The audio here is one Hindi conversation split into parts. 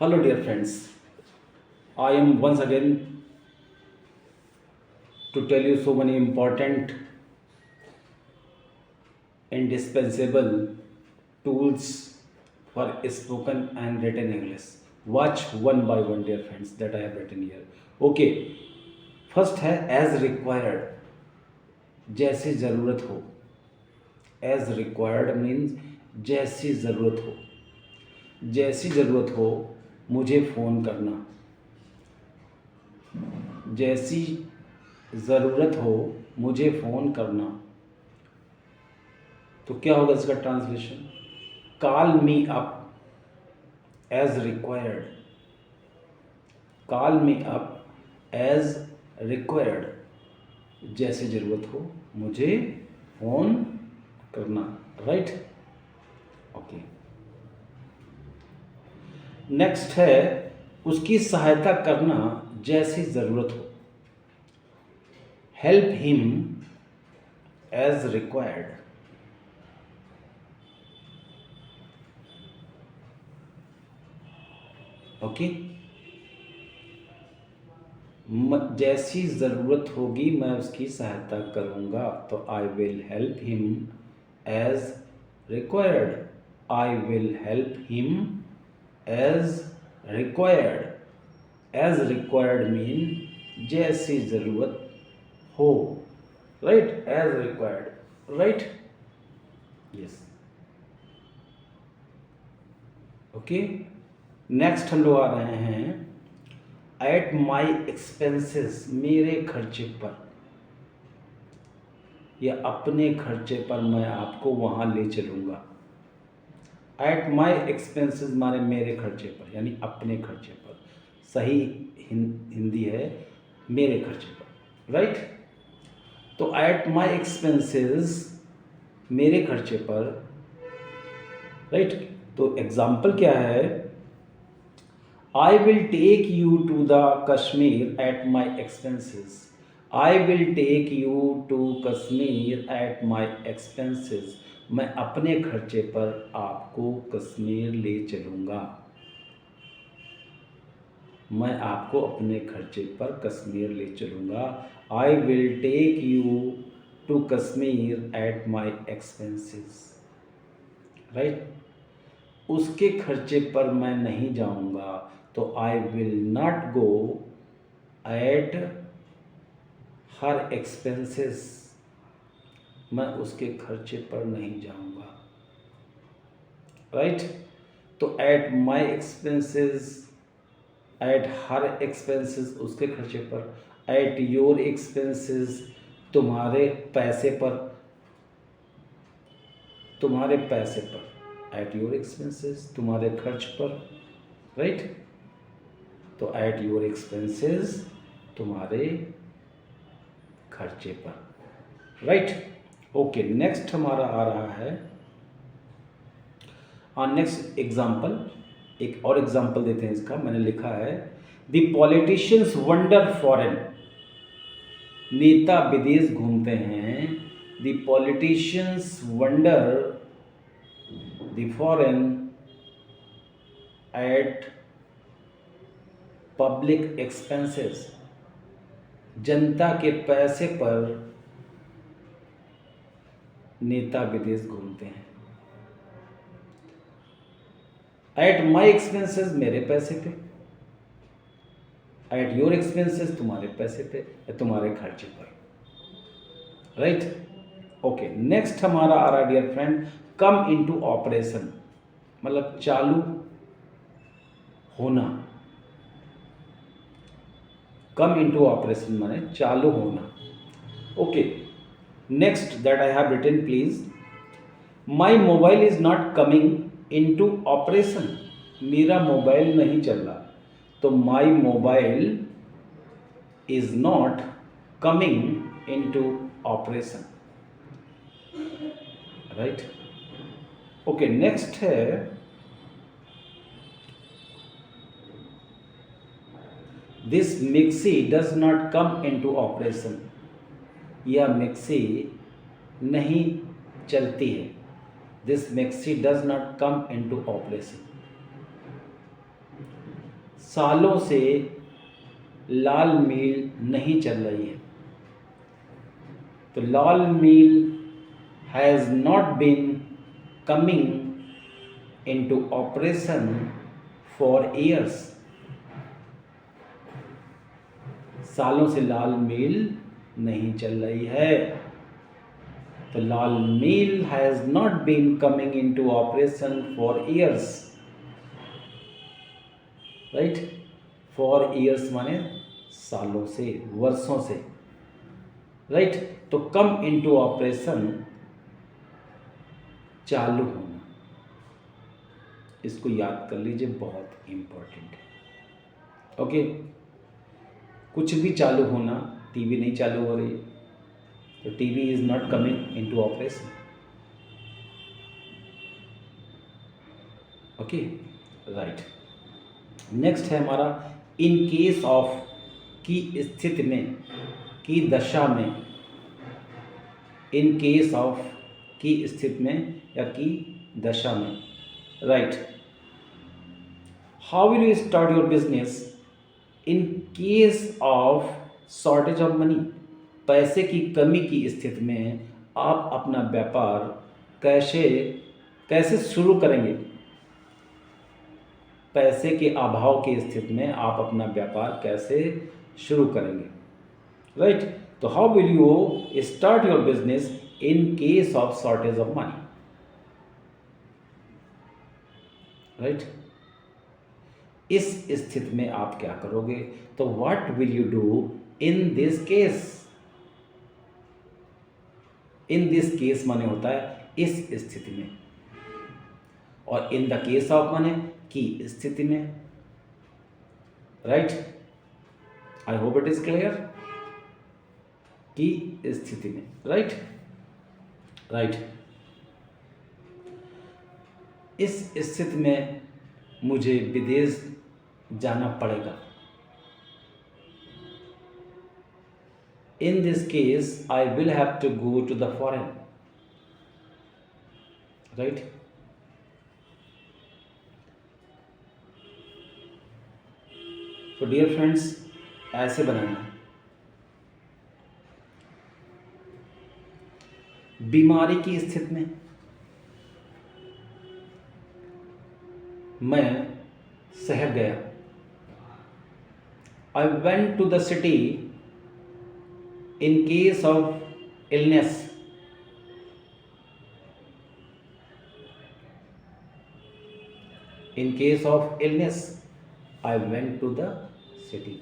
Hello, dear friends. I am once again to tell you so many important, indispensable tools for spoken and written English. Watch one by one, dear friends, that I have written here. Okay, first है as required, जैसी ज़रूरत हो. As required means जैसी ज़रूरत हो. जैसी ज़रूरत हो मुझे फ़ोन करना. जैसी ज़रूरत हो मुझे फ़ोन करना. तो क्या होगा इसका translation? Call me up as required. Call me up as required, जैसे ज़रूरत हो मुझे फ़ोन करना. राइट. ओके. नेक्स्ट है उसकी सहायता करना जैसी ज़रूरत हो. Help him as required. Okay. जैसी ज़रूरत होगी मैं उसकी सहायता करूँगा. तो I will help him as required. I will help him as required. As required mean जैसी ज़रूरत हो. Right. As required. Right. Yes. Okay. Next हम लोग आ रहे हैं एट माई एक्सपेंसेस, मेरे खर्चे पर या अपने खर्चे पर मैं आपको वहाँ ले चलूँगा. एट माई एक्सपेंसेस माने मेरे खर्चे पर यानी अपने खर्चे पर. सही हिंदी है मेरे खर्चे पर. राइट. तो एट माई एक्सपेंसेस मेरे खर्चे पर. राइट. तो एग्जाम्पल क्या है? I will take you to the Kashmir at my expenses. I will take you to Kashmir at my expenses. मैं अपने खर्चे पर आपको कश्मीर ले चलूँगा. मैं आपको अपने खर्चे पर कश्मीर ले चलूँगा. I will take you to Kashmir at my expenses. Right? उसके खर्चे पर मैं नहीं जाऊँगा. तो I will not go at her expenses. मैं उसके खर्चे पर नहीं जाऊंगा. राइट. तो at my expenses, at her expenses उसके खर्चे पर. एट योर एक्सपेंसेस तुम्हारे पैसे पर. तुम्हारे पैसे पर. एट योर एक्सपेंसेस तुम्हारे खर्च पर. राइट. तो एट योर एक्सपेंसेस तुम्हारे खर्चे पर. राइट. ओके. नेक्स्ट हमारा आ रहा है नेक्स्ट एग्जाम्पल. एक और एग्जाम्पल देते हैं इसका. मैंने लिखा है द पॉलिटिशियंस वंडर फॉरेन. नेता विदेश घूमते हैं. The politicians wonder the foreign eight public expenses. जनता के पैसे पर नेता विदेश घूमते हैं. एट माई एक्सपेंसेस मेरे पैसे पे. एट योर एक्सपेंसेस तुम्हारे पैसे पे या तुम्हारे खर्चे पर. राइट. ओके. नेक्स्ट हमारा आ रहा dear friend come into operation, मतलब चालू होना. कम इनटू ऑपरेशन माने चालू होना. Okay. Next that I have written please. My mobile is not coming into operation. मेरा मोबाइल नहीं चल रहा. तो my mobile is not coming into operation. Right. Okay. Next है this mixie does not come into operation. यह मिक्सी नहीं चलती है. This mixie does not come into operation. सालों से लाल मील नहीं चल रही है। तो Lal mill has not been coming into operation for years. सालों से लाल मील नहीं चल रही है। तो Lal mill has not been coming into operation for years, right. For years माने सालों से, वर्षों से, राइट। तो कम इनटू ऑपरेशन चालू होना, इसको याद कर लीजिए, बहुत इंपॉर्टेंट है। ओके, कुछ भी चालू होना, टीवी नहीं चालू हो रही तो TV is not coming into operation. Okay, right. Next है हमारा इन केस ऑफ, की स्थिति में, की दशा में। इन केस ऑफ, की स्थिति में या की दशा में, right. How will you start your business in case of shortage of money. पैसे की कमी की स्थिति में आप अपना व्यापार कैसे कैसे शुरू करेंगे। पैसे के अभाव की स्थिति में आप अपना व्यापार कैसे शुरू करेंगे, राइट। तो how will you start your business in case of shortage of money, right. इस स्थिति में आप क्या करोगे। तो what will you do in this case. In this case माने होता है इस स्थिति में, और इन द केस ऑफ माने की स्थिति में, right. I hope it is clear, की स्थिति में, राइट, राइट। इस स्थिति में मुझे विदेश जाना पड़ेगा। In this case, I will have to go to the foreign, right? So dear friends, ऐसे बनाना। बीमारी की स्थिति में मैं शहर गया। I went to the city in case of illness. In case of illness, I went to the city.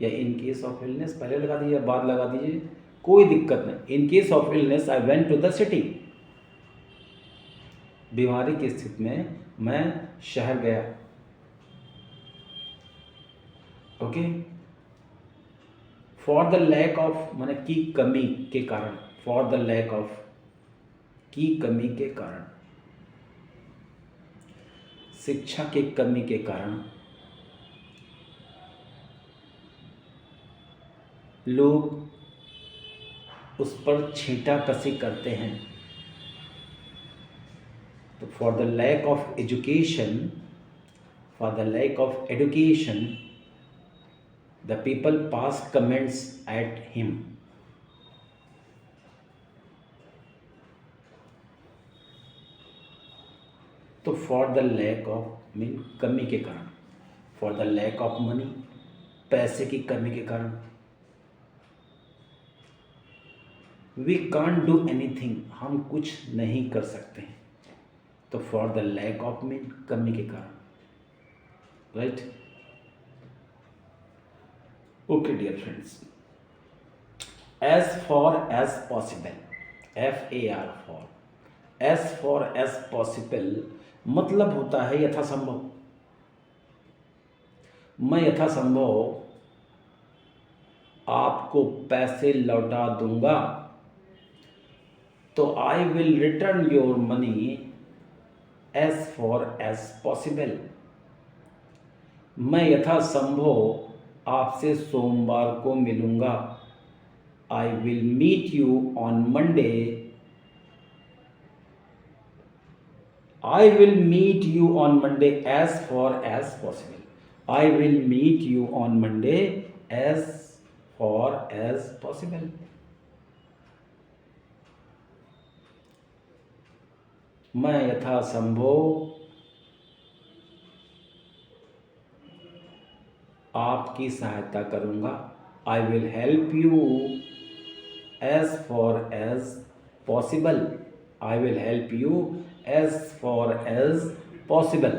या in case of illness पहले लगा दीजिए, बाद लगा दीजिए, कोई दिक्कत नहीं। In case of illness, I went to the city. बीमारी की स्थिति में मैं शहर गया। Okay. For the lack of माने की कमी के कारण, फॉर द लैक ऑफ की कमी के कारण, शिक्षा के कमी के कारण लोग उस पर छींटाकशी करते हैं। तो for the lack of education, for the lack of education the people pass comments at him. तो for the lack of mean कमी के कारण, for the lack of money पैसे की कमी के कारण, वी कांट डू एनीथिंग हम कुछ नहीं कर सकते हैं। तो for the lack of mean कमी के कारण, right. Okay dear friends, as far as possible, FAR for, as far as possible मतलब होता है यथासंभव। मैं यथासंभव आपको पैसे लौटा दूंगा। तो I will return your money as far as possible। मैं यथासंभव आपसे सोमवार को मिलूंगा। I will meet you on Monday. I will meet you on Monday as for as possible. I will meet you on Monday as for as possible. मैं यथासंभव आपकी सहायता करूंगा। I will help you as for as possible. I will help you as for as possible.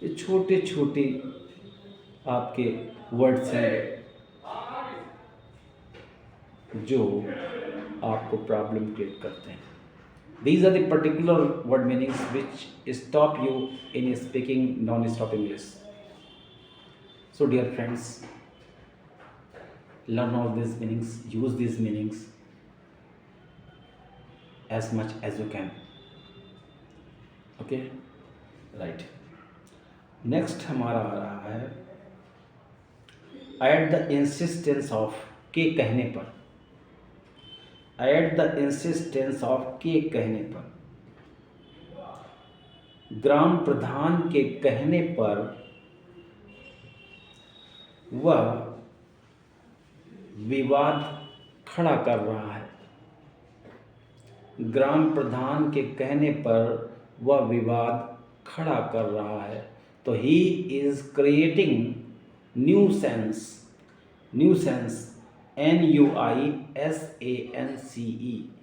ये छोटे छोटे आपके वर्ड्स हैं जो आपको प्रॉब्लम क्रिएट करते हैं। These are the particular word meanings which stop you in speaking non-stop English. So dear friends, learn all these meanings, use these meanings as much as you can. Okay, right. Next हमारा आ रहा है at the insistence of के कहने पर। एट द इंसिस्टेंस ऑफ के कहने पर, ग्राम प्रधान के कहने पर वह विवाद खड़ा कर रहा है। ग्राम प्रधान के कहने पर वह विवाद खड़ा कर रहा है। तो he is creating nuisance, nuisance NUISANCE.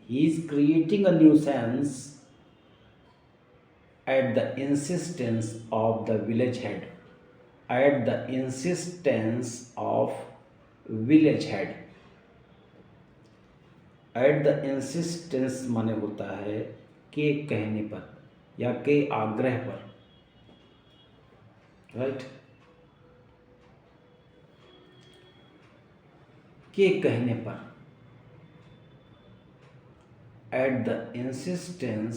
He is creating a nuisance at the insistence of the village head. At the insistence of village head. At the insistence माने होता है के कहने पर या के आग्रह पर, राइट। के कहने पर, at the insistence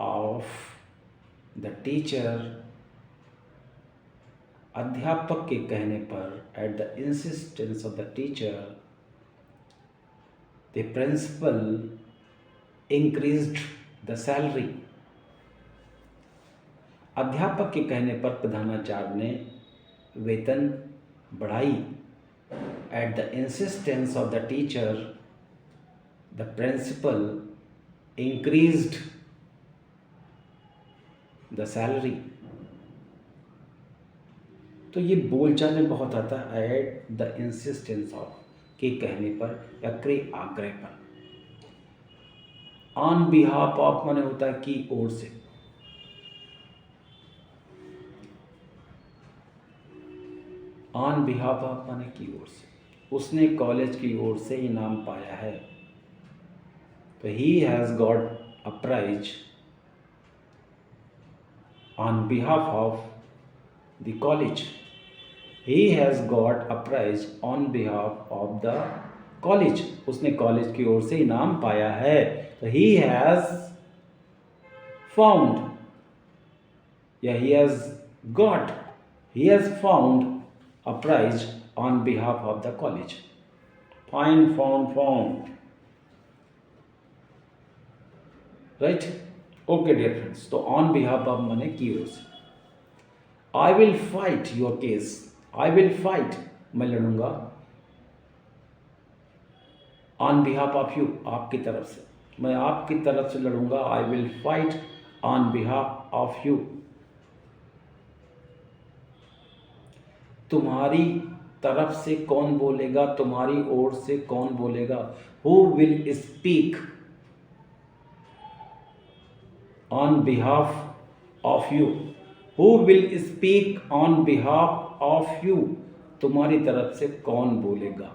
of the teacher, अध्यापक के कहने पर, at the insistence of the teacher, the principal increased the salary. अध्यापक के कहने पर प्रधानाचार्य ने वेतन बढ़ाई। At the insistence of the teacher, the principal increased the salary. तो ये बोलचाल में बहुत आता है एट द इंसिस्टेंस ऑफ के कहने पर या के आग्रह पर। ऑन बिहाफ ऑफ माने होता है की ओर से। ऑन बिहाफ ऑफ माने की ओर से। उसने कॉलेज की ओर से इनाम पाया है। तो he has got a prize on behalf of the college. He has got a prize on behalf of the college. उसने कॉलेज की ओर से इनाम पाया है। तो ही हैज़ फाउंड या ही has got, he has found a prize on behalf of the college. Find, found. Right? Okay dear friends. तो on behalf of माने की ओर से। I will fight your case. I will fight, मैं लड़ूंगा। On behalf of you, आपकी तरफ से, मैं आपकी तरफ से लड़ूंगा। I will fight on behalf of you. तुम्हारी तरफ से कौन बोलेगा, तुम्हारी ओर से कौन बोलेगा। Who will speak on behalf of you. Who will speak on behalf of you. तुम्हारी तरफ से कौन बोलेगा।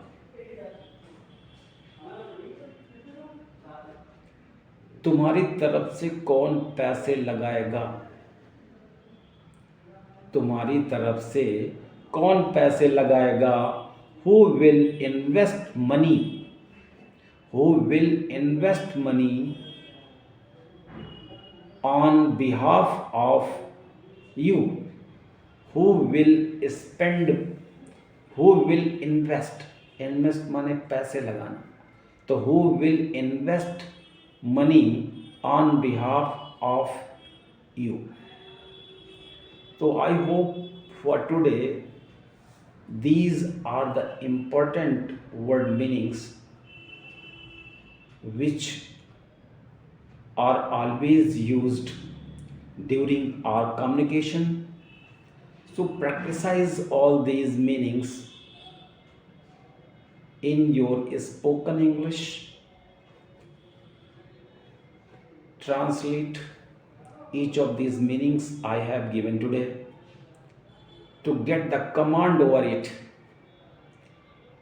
तुम्हारी तरफ से कौन पैसे लगाएगा। तुम्हारी तरफ से कौन पैसे लगाएगा। Who will invest money. Who will invest money on behalf of you. Who will spend, who will invest, invest माने पैसे लगाना। तो who will invest money on behalf of you. So I hope for today these are the important word meanings which are always used during our communication. So practice all these meanings in your spoken English. Translate each of these meanings I have given today to get the command over it.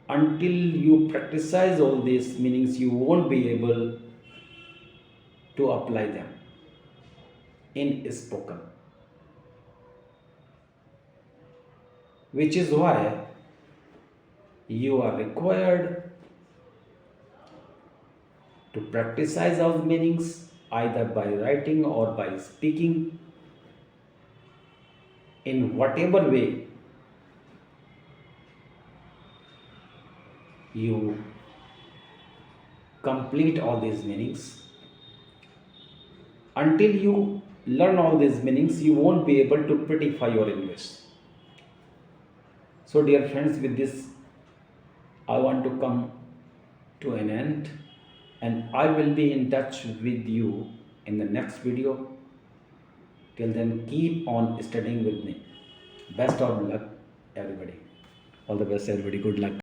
Until you practice all these meanings, you won't be able to apply them in spoken. Which is why you are required to practice those meanings either by writing or by speaking in whatever way you complete all these meanings. Until you learn all these meanings, you won't be able to prettify your English. So, dear friends, with this, I want to come to an end, and I will be in touch with you in the next video. Till then, keep on studying with me. Best of luck, everybody. All the best, everybody. Good luck.